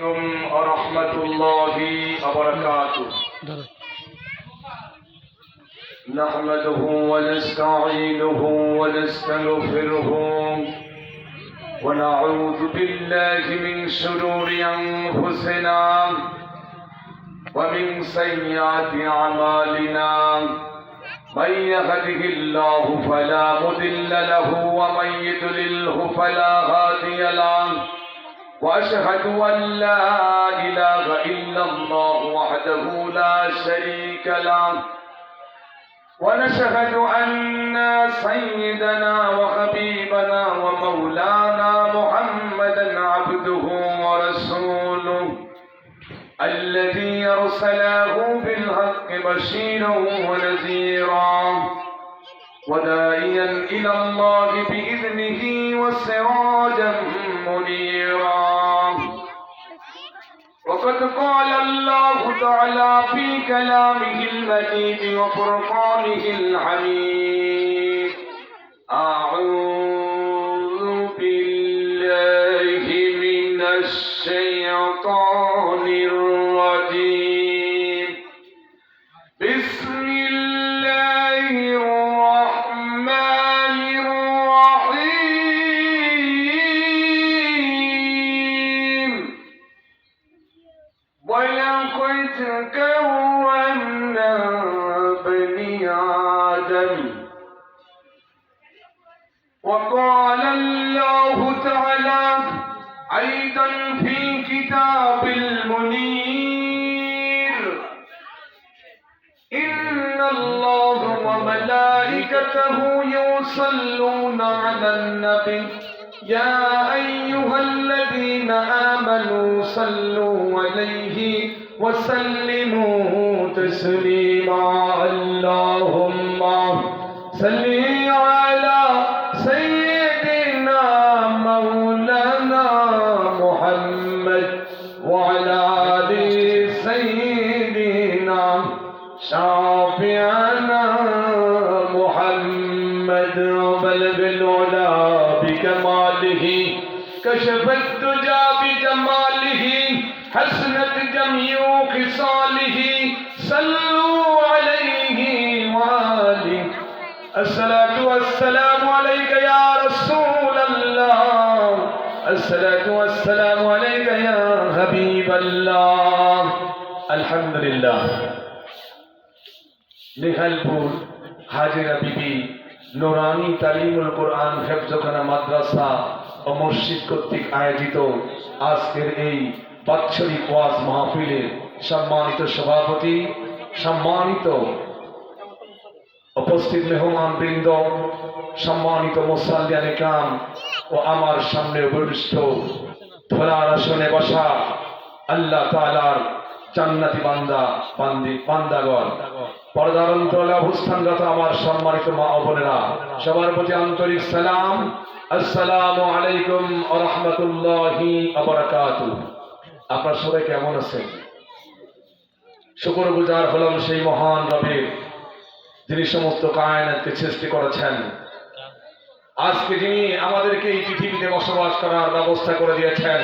عليكم ورحمة الله وبركاته. نحمده ونستعينه ونستغفره ونعوذ بالله من شرور أنفسنا ومن سيئات أعمالنا. من يهده الله فلا مضل له ومن يضلله فلا هادي له. وأشهد أن لا إله إلا الله وحده لا شريك له. ونشهد أن سيدنا وحبيبنا ومولانا محمدا عبده ورسوله الذي أرسله بالحق بشيرا ونذيرا وداعيا إلى الله بإذنه وسراجا منيرا. وقد قال الله تعالى في كلامه المجيد وفرقانه الحميد: أعوذ بالله من الشيطان الرجيم. بسم الله الرحمن الرحيم. ولقد كرمنا بني آدم. وقال الله تعالى أيضا في كتاب المنير: إن الله وملائكته يصلون على النبي يا أيها الذين آمنوا صلوا عليه وسلموا تسليما. اللهم صل على سيدنا مولانا محمد وعلى آل سيدنا شافعنا محمد. بلغ العلا بكماله كشف الدجى بجماله حسنت جميع خصاله. صلوا عليه وآله. الصلاة والسلام عليك يا رسول الله. الصلاة والسلام عليك يا حبيب الله. الحمد لله. নিহালপুর হাজিরা বিবি নুরানি তালিমুল কোরআন হেফজখানা মাদ্রাসা ও মসজিদ কর্তৃক আয়োজিত আজকের এই বাৎসরিক ওয়াজ মাহফিলের সম্মানিত সভাপতি, সম্মানিত উপস্থিত মেহমান বৃন্দ, সম্মানিত মুসাল্লিয়ান ইকরাম ও আমার সামনে বরিষ্ঠ ধরার আসনে বসা আল্লাহ তাআলার জান্নাতি বান্দাগণ, পর্দার অন্তরালে অবস্থানরত আমার সম্মানিত মা ও বোনেরা, সবার প্রতি আন্তরিক সালাম। আসসালামু আলাইকুম ওয়া রাহমাতুল্লাহি ওয়া বারাকাতুহু। আপনারা সবাই কেমন আছেন? শুকরগুজার হলাম সেই মহান রবের, যিনি সমস্ত কায়নাতকে সৃষ্টি করেছেন। আজকে যিনি আমাদেরকে এই পৃথিবীতে বসবাস করার ব্যবস্থা করে দিয়েছেন।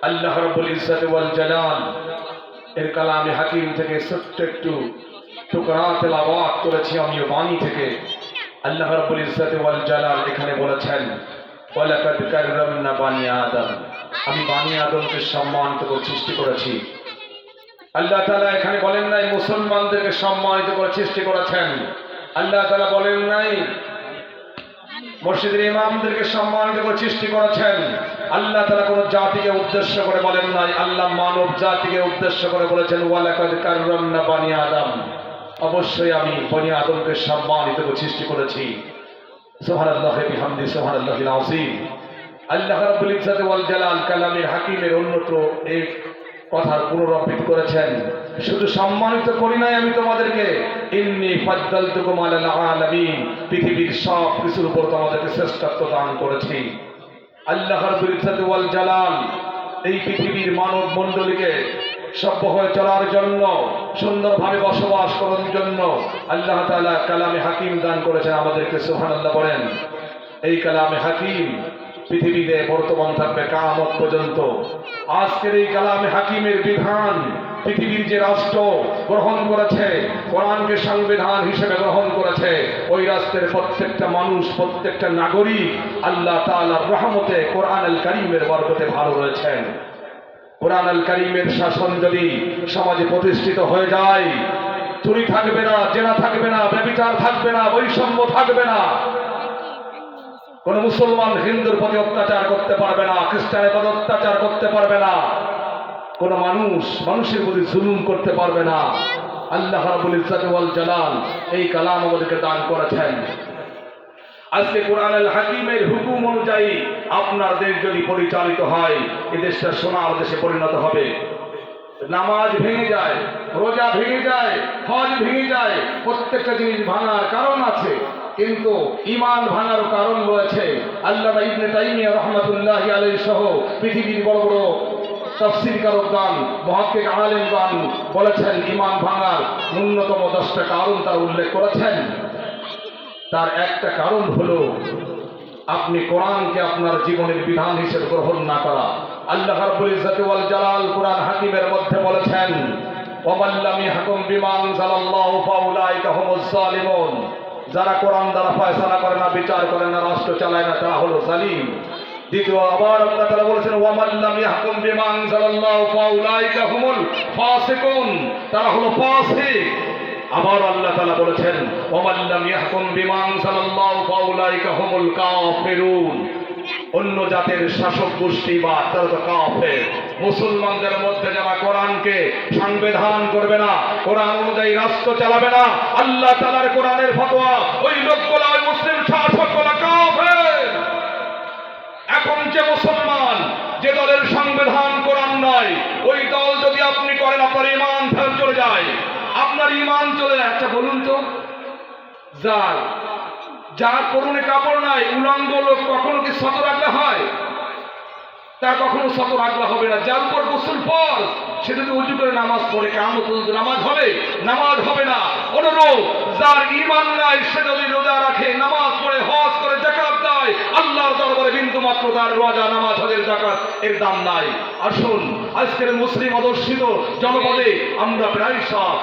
আল্লাহ রাব্বুল ইজ্জত ওয়াল জালাল এর কালামে হাকিম থেকে ছোট্ট একটু টুকরা তেলাওয়াত করেছি আমি বাণী থেকে। আল্লাহ রাব্বুল ইজ্জত ওয়াল জালাল এখানে বলেছেন, ওয়ালাকাদ কাররামনা বানি আদম, আমি বানি আদমকে সম্মানিত করে সৃষ্টি করেছি। আল্লাহ তাআলা এখানে বলেন নাই মুসলমানদেরকে সম্মানিত করে সৃষ্টি করেছেন। আল্লাহ তাআলা বলেন নাই মসজিদের ইমামদেরকে সম্মানিত করে সৃষ্টি করেছেন। আল্লাহ তাআলা কোন জাতিকে উদ্দেশ্য করে বলেন নাই, আল্লাহ মানব জাতিকে উদ্দেশ্য করে বলেছেন ওয়ালাকাদ কাররামনা বানি আদম, অবশ্যই আমি বনি আদমকে সম্মানিত করে সৃষ্টি করেছি। সুবহানাল্লাহি বিহামদি সুবহানাল্লাহিল আযীম। আল্লাহ রাব্বুল ইজ্জত ওয়াল জালাল কালামের হাকিমের অন্যত্র এই কথার পুনরাবৃত্তি করেছেন, শুধু সম্মানিত করি নাই আমি তোমাদেরকে, ইন্নী ফাদ্দালতুকুম আলাল আলামিন, পৃথিবীর সব কিছুর উপর তোমাদেরকে শ্রেষ্ঠত্ব দান করেছি। আল্লাহ রাব্বুল ইজ্জত ওয়াল জালাল এই পৃথিবীর মানব মণ্ডলীকে সভ্য হয়ে চলার জন্য, সুন্দরভাবে বসবাস করার জন্য আল্লাহ তাআলা কালামে হাকিম দান করেছেন আমাদেরকে। সুবহানাল্লাহ বলেন। এই কালামে হাকিম পৃথিবীতে বর্তমান থাকবে কিয়ামত পর্যন্ত। আজকের এই কালামে হাকিমের বিধান পৃথিবীর যে রাষ্ট্র গ্রহণ করেছে, কোরআনকে সংবিধান হিসেবে গ্রহণ করেছে, ওই রাষ্ট্রের প্রত্যেকটা মানুষ, প্রত্যেকটা নাগরিক আল্লাহ তাআলার রহমতে কোরআন আল কারীমের বরকতে ভালো রয়েছেন। কোরআন আল কারীমের শাসন যদি সমাজে প্রতিষ্ঠিত হয়ে যায়, চুরি থাকবে না, জেনা থাকবে না, ব্যভিচার থাকবে না, বৈষম্য থাকবে না, কোন মুসলমান হিন্দুর প্রতি অত্যাচার করতে পারবে না, খ্রিস্টানের প্রতি অত্যাচার করতে পারবে না, কোন মানুষ মানুষের প্রতি জুলুম করতে পারবে না। আল্লাহ রাব্বুল ইজ্জত ওয়াল জালাল এই কালাম আমাদেরকে দান করেছেন। আজকে কোরআন আল হাকিমের হুকুম অনুযায়ী আপনার দেশ যদি পরিচালিত হয়, এই দেশটা সোনার দেশে পরিণত হবে। নামাজ ভেঙে যায়, রোজা ভেঙে যায়, হজ ভেঙে যায়, প্রত্যেকটা জিনিস ভাঙার কারণ আছে, কিন্তু ঈমান ভাঙার কারণ রয়েছে। আল্লামা ইবনে তাইমিয়া রাহমাতুল্লাহি আলাইহি সহ পৃথিবীর বড় বড় তাফসীরকারগণ, মুহাক্কিক আলেমগণ বলেছেন ঈমান ভাঙার ন্যূনতম 10টা কারণ তারা উল্লেখ করেছেন। তার একটা কারণ হলো আপনি কোরআনকে আপনার জীবনের বিধান হিসেবে গ্রহণ না করা। আল্লাহ রাব্বুল ইজ্জত ওয়াল জালাল কোরআন হাকিমের মধ্যে বলেছেন, ওয়ামান লাম ইয়াহকুম বিমা আনজালাল্লাহু ফাউলাইকা হুমুজ জালিমুন। যারা কোরআন দ্বারা ফয়সালা করে না, বিচার করে না, রাষ্ট্র চালায় না, তারা হলো জালিম। দ্বিতীয় আবার আল্লাহ তাআলা বলেছেন, ওয়ামান লাম ইয়াহকুম বিমা আনজালাল্লাহু ফাউলাইকা হুমুল ফাসিকুন। তারা হলো ফাসিক। আবার আল্লাহ তাআলা বলেছেন, ওয়ামান লাম ইয়াহকুম বিমা আনজালাল্লাহু ফাউলাইকা হুমুল কাফিরুন। অন্য জাতের শাসক গোষ্ঠী বা তারা তো কাফের। মুসলমানদের মধ্যে যারা কোরআনকে সংবিধান করবে না, কোরআন অনুযায়ী রাষ্ট্র চালাবে না, আল্লাহ তাআলার কোরআনের ফতোয়া, ওই লোকগুলো, ওই মুসলিম শাসকগুলো কাফের। এখন যে মুসলমান যে দলের সংবিধান কোরআন নয়, ওই দল যদি আপনি করেন, আপনার ঈমান ফেরত চলে যায়, আপনার ঈমান চলে যায়। আচ্ছা বলুন তো, যার পরনে কাপড় নাই, উলঙ্গ লোক কখনো কি সতর আগলা হয়? তার কখনো সতর আগলা হবে না। যার উপর গোসল ফরজ, সে যদি উজু করে নামাজ পড়ে, কিয়ামত পর্যন্ত নামাজ হবে? নামাজ হবে না। অনুরূপ যার ঈমান নাই, সে যদি রোজা রাখে, নামাজ পড়ে, হজ করে, যাকাত দেয়, আল্লাহর দরবারে বিন্দু মাত্র তার রোজা, নামাজ, হজের, যাকাত এর দাম নাই। আসুন, আজকের মুসলিম অধ্যুষিত জনপদে আমরা প্রায় সব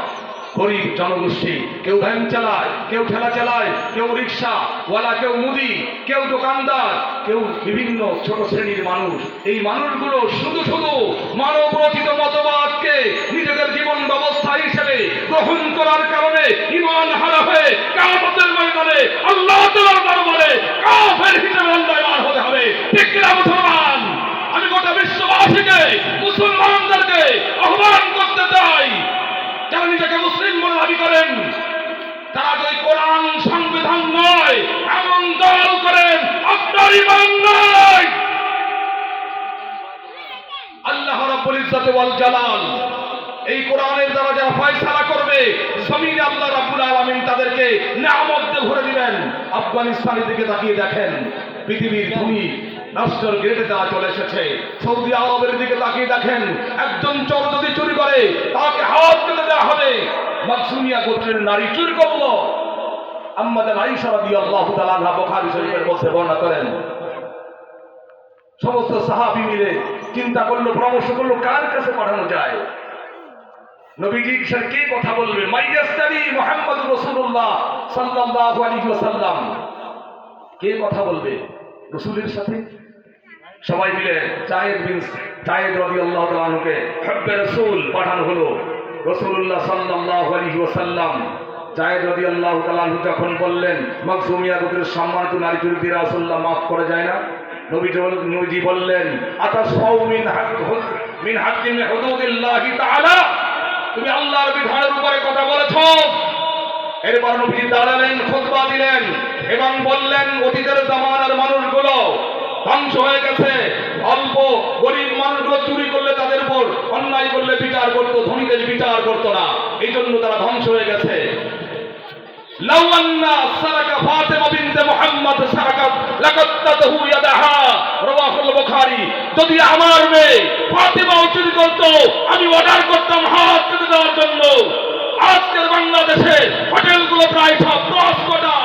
গরিব জনগোষ্ঠী, কেউ ভ্যান চালায়, কেউ ঠেলা চালায়, কেউ রিক্সা ওয়ালা, কেউ মুদি, কেউ দোকানদার, কেউ বিভিন্ন ছোট শ্রেণীর মানুষ। এই মানুষগুলো শুধু শুধু মানব রচিত মতবাদকে নিজেদের জীবন ব্যবস্থা হিসেবে গ্রহণ করার কারণে ঈমান হারা হয়ে কিয়ামতের ময়দানে আল্লাহ তাআলার দরবারে কাফের হিসেবে দণ্ডায়মান হতে হবে। ঠিক কিনা মুসলমান? আমি গোটা বিশ্ববাসীকে, মুসলমানদেরকে আহ্বান করতে চাই, যারা নিজেকে মুসলিম বলে দাবি করেন, তারা যদি কোরআন সংবিধান নয় এমন দল করেন, আপনার ঈমান নাই। আল্লাহ রাব্বুল ইজ্জত ওয়াল জালাল এই কোরআনের দ্বারা যারা ফয়সালা করবে, জমিনে আল্লাহ রাব্বুল আলামিন তাদেরকে নিয়ামত দিয়ে ভরে দিবেন। আফগানিস্তানের দিকে তাকিয়ে দেখেন, পৃথিবীর ধনী রাষ্ট্রের গেটে তারা চলে এসেছে। সৌদি আরবের দিকে তাকিয়ে দেখেন, একজন চোর যদি চুরি করে, তাকে হাত কেটে দেওয়া হবে। মাকজুমিয়া গোত্রের নারী চুরি করলো, আম্মা আয়েশা রাদিয়াল্লাহু তাআলা আনহা বুখারী শরীফের মধ্যে বর্ণনা করেন, সমস্ত সাহাবী মিলে চিন্তা করলো, পরামর্শ করলো, কার কাছে পাঠানো যায়। নবীজির সাথে কে কথা বলবে? মাইয়াস্তারি মুহাম্মদুর রাসূলুল্লাহ সাল্লাল্লাহু আলাইহি ওয়াসাল্লাম, কে কথা বলবে রাসূলের সাথে? সবাই মিলে যায়েদ রাদিয়াল্লাহু তাআলা আনহুকে হুব্বে রাসূল পাঠানো হলো। রাসূলুল্লাহ সাল্লাল্লাহু আলাইহি ওয়াসাল্লাম যায়েদ রাদিয়াল্লাহু তাআলা আনহু যখন বললেন, মাকজুমিয়া গোত্রের সম্মানিত নারী চুরি রাসূলুল্লাহ মাফ করা যায় না? নবীজি বললেন, আতাসফাউ মিন হাক্কিন হুদুদিল্লাহি তাআলা, তুমি আল্লাহর বিধানের উপরে কথা বলেছো। এরপর নবীজি দাঁড়ালেন, খুতবা দিলেন এবং বললেন, অতীতের জামানার মানুষগুলো ধ্বংস হয়ে গেছে। অল্প গরিব মানুষগুলো চুরি করলে তাদের উপর অন্যায় করলে বিচার করতো, ধনীদের বিচার করতো না, এই জন্য তারা ধ্বংস হয়ে গেছে। লাউ আন্না সারাকা ফাতিমা বিনতে মুহাম্মদ সারাকাত লাকাত্তাহু ইয়াদাহা, রাওয়াহুল বুখারী। যদি আমার মেয়ে ফাতিমা চুরি করতো, আমি অর্ডার করতাম হাত কেটে দেওয়ার জন্য। আজকের বাংলাদেশে হোটেলগুলো প্রায় সব ক্রস কোটা।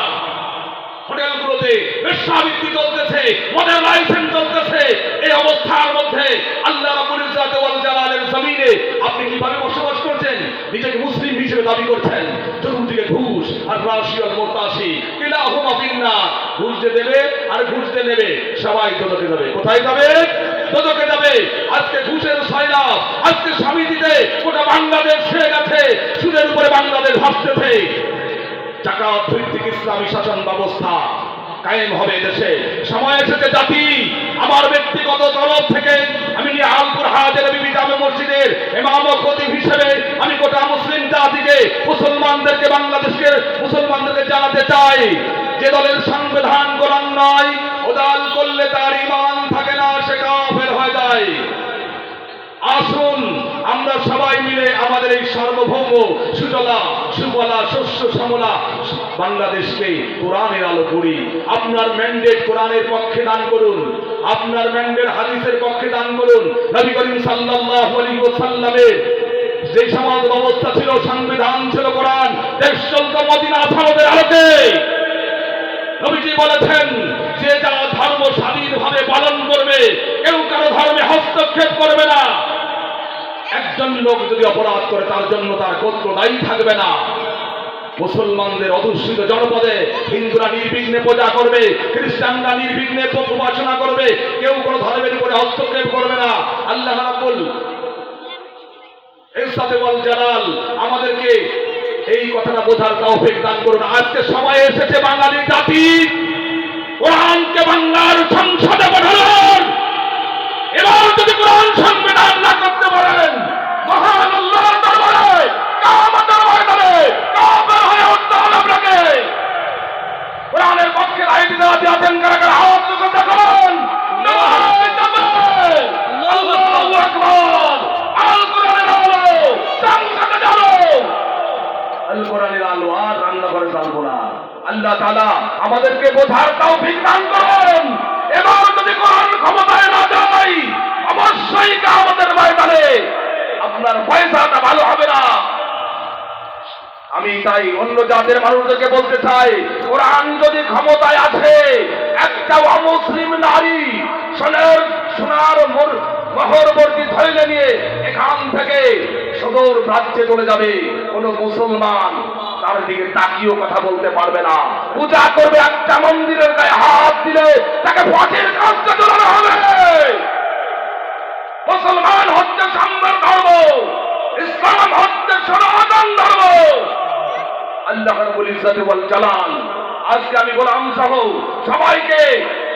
হোটেলগুলোতে বেশ্যাবৃত্তি চলতেছে, মদের লাইসেন্স চলতেছে। এই অবস্থার মধ্যে আল্লাহ রাব্বুল ইজ্জাত ওয়াল জালালের জমিনে আপনি কিভাবে বসবাস করছেন? নিজেকে মুসলিম হিসেবে দাবি করছেন, চতুর্দিকে ঘুষ আর রাশিয়াল মোরতাসি কিলাহুমা ফিন্নার। ঘুষ যে দেবে আর ঘুষ যে নেবে সবাই দোজখে যাবে। কোথায় যাবে? দোজখে যাবে। আজকে ঘুষের সয়লাব, আজকে সমিতিতে গোটা বাংলাদেশ ছেড়ে গেছে, সুদের উপরে বাংলাদেশ ভাসতেছে। জাকাত ভিত্তিক ইসলামী শাসন ব্যবস্থা কায়েম হবে দেশে। সময় এসেছে জাতি, আমার ব্যক্তিগত তরফ থেকে আমি নিহালপুর হাজের বিবি জামে মসজিদের ইমাম ও খতিব হিসেবে আমি গোটা মুসলিম জাতিকে, মুসলমানদেরকে, বাংলাদেশের মুসলমানদেরকে জানাতে চাই, যে দলের সংবিধান কোরআন নয়, ও দল করলে তার ঈমান থাকে না, সে কাফের হয়ে যায়। আসুন আমরা সবাই মিলে আমাদের এই সার্বভৌম সুজলা সুফলা শস্য শ্যামলা বাংলাদেশকে কোরআনের আলো করি। আপনার ম্যান্ডেট কোরআনের পক্ষে দান করুন, আপনার ম্যান্ডেট হাদিসের পক্ষে দান করুন। নবী করিম সাল্লাল্লাহু আলাইহি ওয়াসাল্লামের যে সমাজ ব্যবস্থা ছিল, সংবিধান ছিল কোরআন, দেশ চলত মদিনা সনদের আলোকে। নবীজি বলেছেন, যে যারা ধর্ম স্বাধীনভাবে পালন করবে, কেউ কারো ধর্মে হস্তক্ষেপ করবে না। একজন লোক যদি অপরাধ করে তার জন্য তার গোত্র দায়ী থাকবে না। মুসলমানদের অধ্যুষিত জনপদে হিন্দুরা নির্বিঘ্নে পূজা করবে, খ্রিস্টানরা নির্বিঘ্নে উপাসনা করবে, কেউ কোনো ধর্মের উপরে হস্তক্ষেপ করবে না। আল্লাহ রাব্বুল ইজ্জাত ওয়াল জালাল আমাদেরকে এই কথাটা বোঝার তৌফিক দান করুন। আজকে সময় এসেছে বাঙালি জাতি কোরআনকে বাংলার সংসদে পাঠানোর। এবার যদি কোরআন সংবিধান না করতে পারেন, মহান আল্লাহর দরবারে কিয়ামতের ময়দানে কাফের হয়ে উঠতে হবে আপনাকে। কোরআনের পক্ষে রাইট দেওয়া দিয়েছেন কারা কারা? হাত তুলে দেখুন। নারায়ে তাকবীর, আল্লাহু আকবার। আল কোরআনের আলো সংসদে জ্বালো, আল কোরআনের আলো আর রান্নাঘরে জ্বালবো না। আল্লাহ তাআলা আমাদেরকে বোঝার তৌফিক দান করুন। এবার যদি কোরআন ক্ষমতায় না যায়, অবশ্যই কিয়ামতের ময়দানে আপনার ফয়সালাটা ভালো হবে না। আমি তাই অন্য জাতের মানুষদেরকে বলতে চাই, কোরআন যদি ক্ষমতায় আছে, একটা অমুসলিম নারী সোনার মহরবর্তী ধৈর্য নিয়ে এখান থেকে সদর রাজ্যে চলে যাবে, কোন মুসলমান তার দিকে তাকিয়েও কথা বলতে পারবে না। পূজা করবে, একটা মন্দিরের গায়ে হাত দিলে তাকে ফাঁসির কাজটা ঝোলানো হবে। মুসলমান হচ্ছে সাম্যের ধর্ম, ইসলাম হচ্ছে সনাতন ধর্ম। আল্লাহ রাব্বুল ইজ্জাত ওয়াল জালাল আজকে আমি গোলাম সহ সবাইকে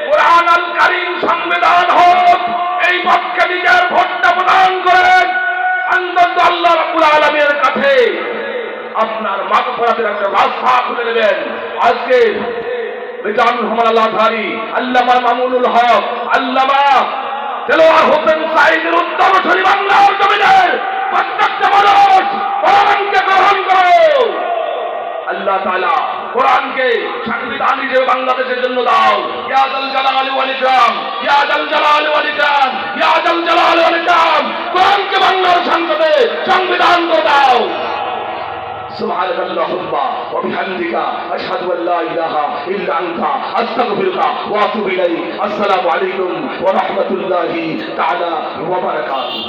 কোরআন আল কারীম সংবিধান হোক, এই পক্ষে নিজের ভোটটা প্রদান করেন। অন্তত আল্লাহ রাব্বুল আলামিনের কাছে আপনার মাগফিরাতের একটা রাস্তা খুলে দেবেন। আজকে মিজানুর রহমান আল্লাহধারী, আল্লামা মামুনুল হক, আল্লামা দেলোয়ার হোসেন সাঈদের উত্তরসূরি বাংলার জমিনের প্রত্যেকটা মানুষ কোরআনকে গ্রহণ করো। আল্লাহ তাআলা কোরআনকে সংবিধান হিসেবে বাংলাদেশের জন্য দাও। ইয়া জাল জালাল ওয়াল ইকরাম, ইয়া জাল জালাল ওয়াল ইকরাম, ইয়া জাল জালাল ওয়াল ইকরাম। কোরআনকে বাংলার সংসদে সংবিধান করে দাও। سبحانك اللهم وبحمدك أشهد أن لا إله إلا أنت أستغفرك وأتوب إليك. السلام عليكم ورحمة الله تعالى وبركاته.